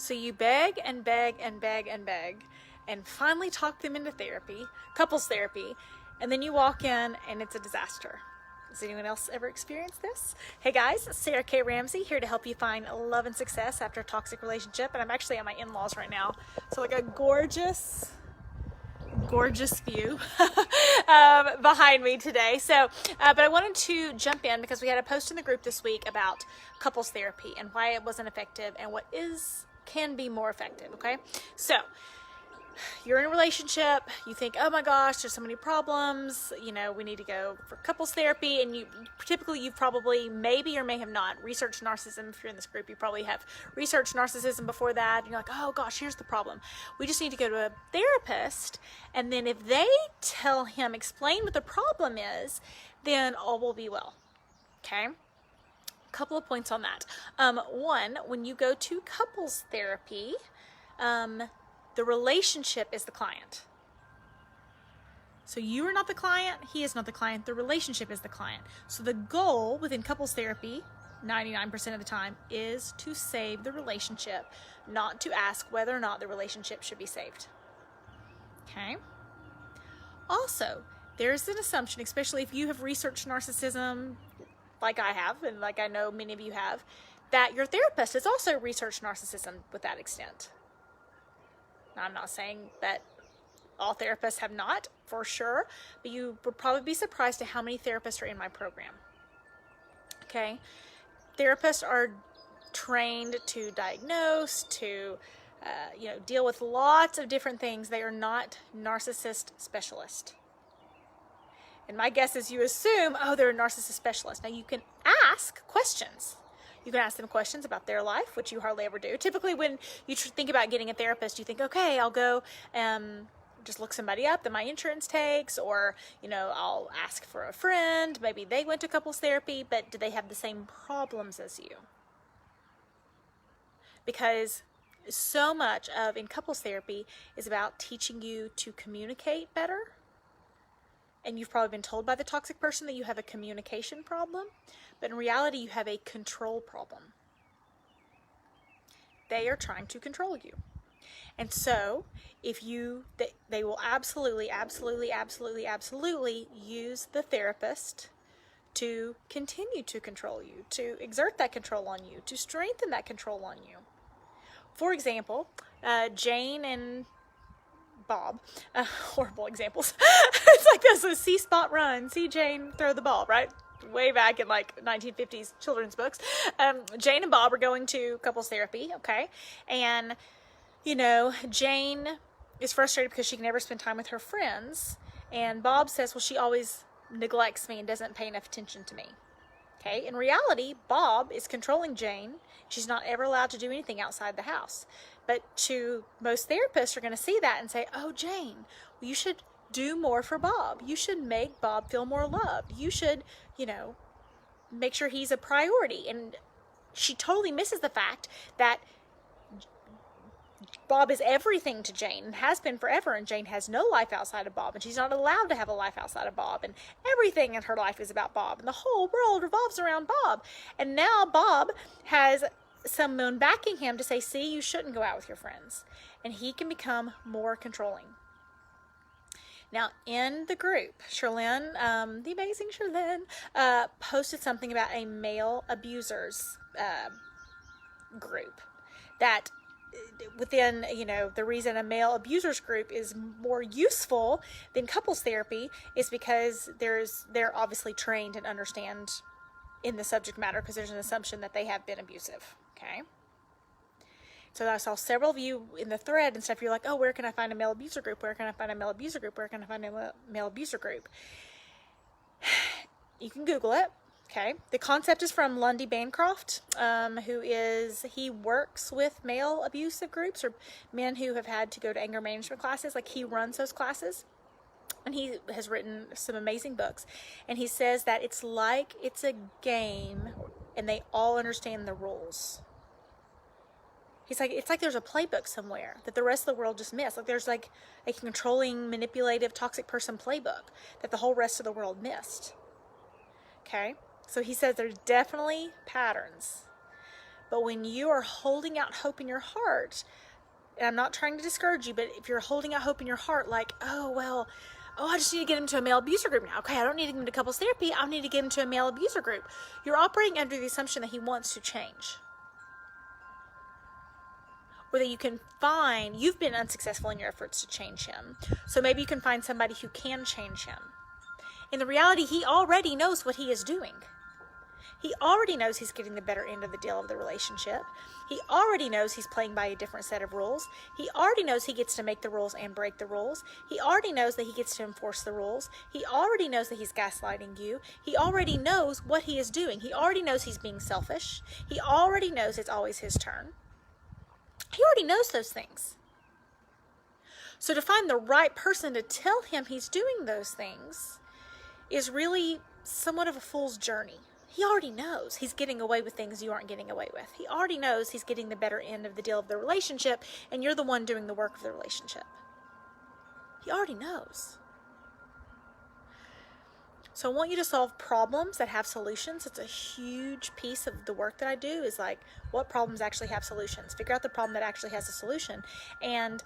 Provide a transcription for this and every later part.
So you beg and beg and beg and beg and finally talk them into therapy, couples therapy, and then you walk in and it's a disaster. Has anyone else ever experienced this? Hey guys, Sarah K Ramsey here to help you find love and success after a toxic relationship. And I'm actually at my in-laws right now. So like a gorgeous view behind me today. But I wanted to jump in because we had a post in the group this week about couples therapy and why it wasn't effective and what can be more effective. Okay, so you're in a relationship, you think, oh my gosh, there's so many problems, we need to go for couples therapy, and you've probably, maybe or may have not, researched narcissism. If you're in this group, you probably have researched narcissism before that, and you're like, oh gosh, here's the problem. We just need to go to a therapist, and then if they explain what the problem is, then all will be well. Okay? Couple of points on that. One, when you go to couples therapy, the relationship is the client. So you are not the client, he is not the client, the relationship is the client. So the goal within couples therapy, 99% of the time, is to save the relationship, not to ask whether or not the relationship should be saved. Okay? Also, there's an assumption, especially if you have researched narcissism, like I have, and like I know many of you have, that your therapist has also researched narcissism with that extent. Now, I'm not saying that all therapists have not, for sure, but you would probably be surprised at how many therapists are in my program. Okay? Therapists are trained to diagnose, to deal with lots of different things. They are not narcissist specialists. And my guess is you assume, oh, they're a narcissist specialist. Now, you can ask questions. You can ask them questions about their life, which you hardly ever do. Typically, when you think about getting a therapist, you think, okay, I'll go just look somebody up that my insurance takes, or, I'll ask for a friend. Maybe they went to couples therapy, but do they have the same problems as you? Because so much of in couples therapy is about teaching you to communicate better. And you've probably been told by the toxic person that you have a communication problem, but in reality, you have a control problem. They are trying to control you. And so, they will absolutely use the therapist to continue to control you, to exert that control on you, to strengthen that control on you. For example, Jane and Bob, horrible examples. It's like this, a see Spot run, see Jane throw the ball, right? Way back in like 1950s children's books. Jane and Bob are going to couples therapy, okay? And, Jane is frustrated because she can never spend time with her friends. And Bob says, well, she always neglects me and doesn't pay enough attention to me. Okay? In reality, Bob is controlling Jane. She's not ever allowed to do anything outside the house. But most therapists are going to see that and say, oh, Jane, well, you should do more for Bob. You should make Bob feel more loved. You should, make sure he's a priority. And she totally misses the fact that Bob is everything to Jane and has been forever, and Jane has no life outside of Bob, and she's not allowed to have a life outside of Bob, and everything in her life is about Bob, and the whole world revolves around Bob. And now Bob has someone backing him to say, see, you shouldn't go out with your friends. And he can become more controlling. Now, in the group, Sherlyn, the amazing Sherlyn, posted something about a male abusers group. That within, the reason a male abusers group is more useful than couples therapy is because they're obviously trained and understand in the subject matter, because there's an assumption that they have been abusive. Okay. So I saw several of you in the thread and stuff. You're like, oh, where can I find a male abuser group? Where can I find a male abuser group? Where can I find a male abuser group? You can Google it. Okay. The concept is from Lundy Bancroft, he works with male abusive groups or men who have had to go to anger management classes. Like, he runs those classes. And he has written some amazing books. And he says that it's like it's a game and they all understand the rules. He's like, it's like there's a playbook somewhere that the rest of the world just missed. Like, there's like a controlling, manipulative, toxic person playbook that the whole rest of the world missed. Okay? So he says there's definitely patterns. But when you are holding out hope in your heart, and I'm not trying to discourage you, but if you're holding out hope in your heart, like, I just need to get him to a male abuser group now. Okay, I don't need to get him to couples therapy. I need to get him to a male abuser group. You're operating under the assumption that he wants to change. Or that you've been unsuccessful in your efforts to change him. So maybe you can find somebody who can change him. In the reality, he already knows what he is doing. He already knows he's getting the better end of the deal of the relationship. He already knows he's playing by a different set of rules. He already knows he gets to make the rules and break the rules. He already knows that he gets to enforce the rules. He already knows that he's gaslighting you. He already knows what he is doing. He already knows he's being selfish. He already knows it's always his turn. He already knows those things. So to find the right person to tell him he's doing those things is really somewhat of a fool's journey. He already knows he's getting away with things you aren't getting away with. He already knows he's getting the better end of the deal of the relationship, and you're the one doing the work of the relationship. He already knows. So I want you to solve problems that have solutions. It's a huge piece of the work that I do, is like, what problems actually have solutions? Figure out the problem that actually has a solution. And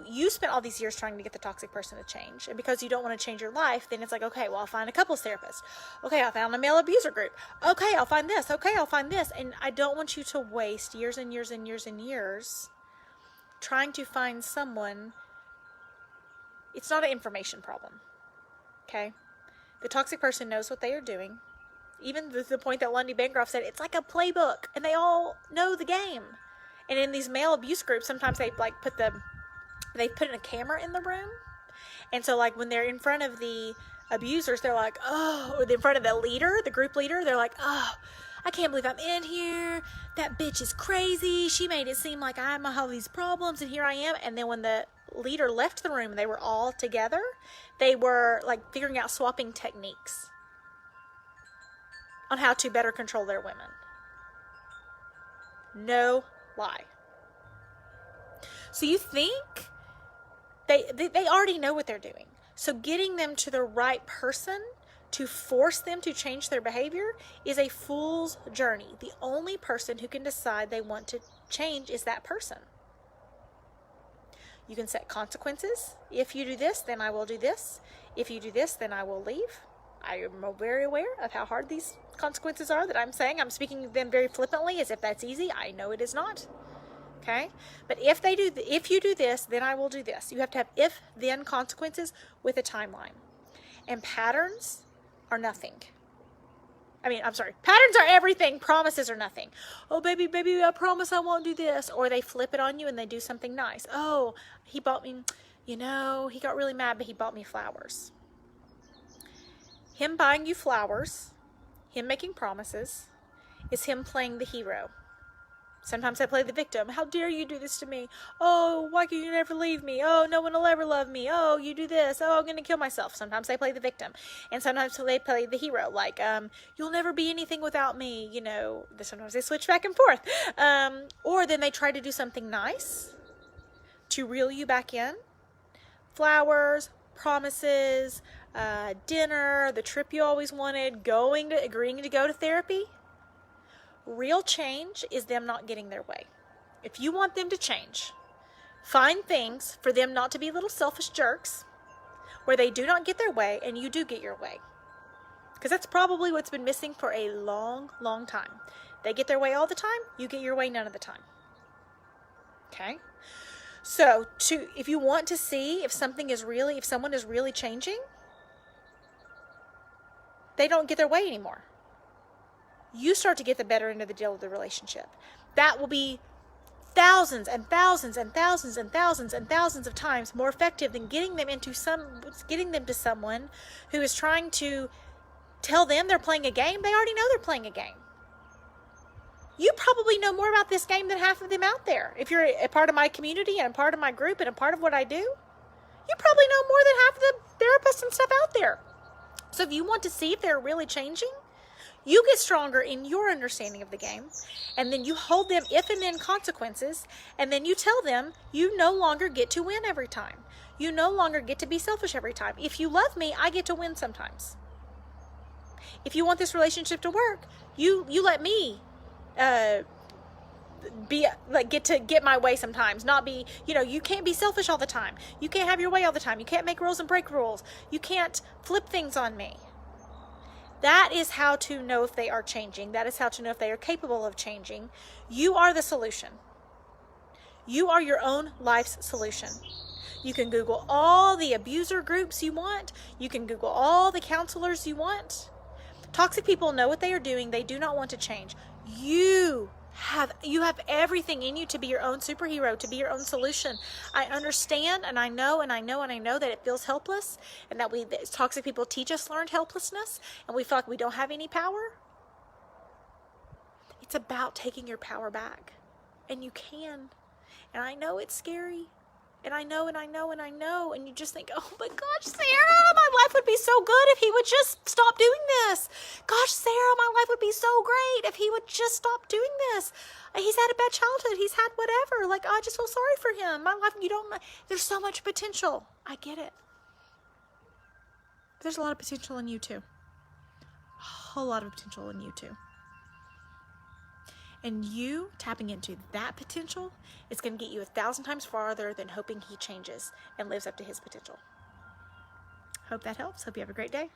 you spent all these years trying to get the toxic person to change. And because you don't want to change your life, then it's like, okay, well, I'll find a couples therapist. Okay, I found a male abuser group. Okay, I'll find this. Okay, I'll find this. And I don't want you to waste years and years and years and years trying to find someone. It's not an information problem. Okay? The toxic person knows what they are doing. Even to the point that Lundy Bancroft said, it's like a playbook, and they all know the game. And in these male abuse groups, sometimes they put in a camera in the room. And so like when they're in front of the abusers, they're like, oh, or in front of the leader, the group leader, they're like, oh, I can't believe I'm in here. That bitch is crazy. She made it seem like I have all these problems, and here I am. And then when the leader left the room, they were all together. They were like figuring out swapping techniques on how to better control their women. No lie. So you think they already know what they're doing. So getting them to the right person to force them to change their behavior is a fool's journey. The only person who can decide they want to change is that person. You can set consequences. If you do this, then I will do this. If you do this, then I will leave. I am very aware of how hard these consequences are that I'm saying. I'm speaking of them very flippantly as if that's easy. I know it is not. Okay? But if you do this, then I will do this. You have to have if-then consequences with a timeline. And patterns are nothing. Patterns are everything. Promises are nothing. Oh, baby, I promise I won't do this. Or they flip it on you and they do something nice. Oh, he bought me, he got really mad, but he bought me flowers. Him buying you flowers, him making promises, is him playing the hero. Sometimes I play the victim. How dare you do this to me? Oh, why can you never leave me? Oh, no one will ever love me. Oh, you do this. Oh, I'm going to kill myself. Sometimes they play the victim. And sometimes they play the hero. Like, you'll never be anything without me. Sometimes they switch back and forth. Or then they try to do something nice to reel you back in. Flowers, promises, dinner, the trip you always wanted, agreeing to go to therapy. Real change is them not getting their way. If you want them to change, find things for them not to be little selfish jerks where they do not get their way and you do get your way. Because that's probably what's been missing for a long, long time. They get their way all the time, you get your way none of the time. Okay? So, if you want to see if someone is really changing, they don't get their way anymore. You start to get the better end of the deal of the relationship. That will be thousands and thousands and thousands and thousands and thousands of times more effective than getting them to someone who is trying to tell them they're playing a game. They already know they're playing a game. You probably know more about this game than half of them out there. If you're a part of my community and a part of my group and a part of what I do, you probably know more than half of the therapists and stuff out there. So if you want to see if they're really changing, you get stronger in your understanding of the game, and then you hold them if and then consequences, and then you tell them you no longer get to win every time. You no longer get to be selfish every time. If you love me, I get to win sometimes. If you want this relationship to work, you let me be like get my way sometimes, not be, you can't be selfish all the time, you can't have your way all the time, you can't make rules and break rules, you can't flip things on me. That is how to know if they are changing. That is how to know if they are capable of changing. You are the solution. You are your own life's solution. You can Google all the abuser groups you want. You can Google all the counselors you want. Toxic people know what they are doing. They do not want to change. You have everything in you to be your own superhero, to be your own solution. I understand, and I know that it feels helpless, and that toxic people teach us learned helplessness, and we feel like we don't have any power. It's about taking your power back, and you can. And I know it's scary, and I know, and you just think, oh my gosh, Sarah, my life would be so good if he would just stop doing this. Gosh, Sarah, my life would be so great if he would just stop doing this. He's had a bad childhood. He's had whatever. Like, I just feel sorry for him. My life, there's so much potential. I get it. But there's a lot of potential in you too. A whole lot of potential in you too. And you tapping into that potential is going to get you 1,000 times farther than hoping he changes and lives up to his potential. Hope that helps. Hope you have a great day.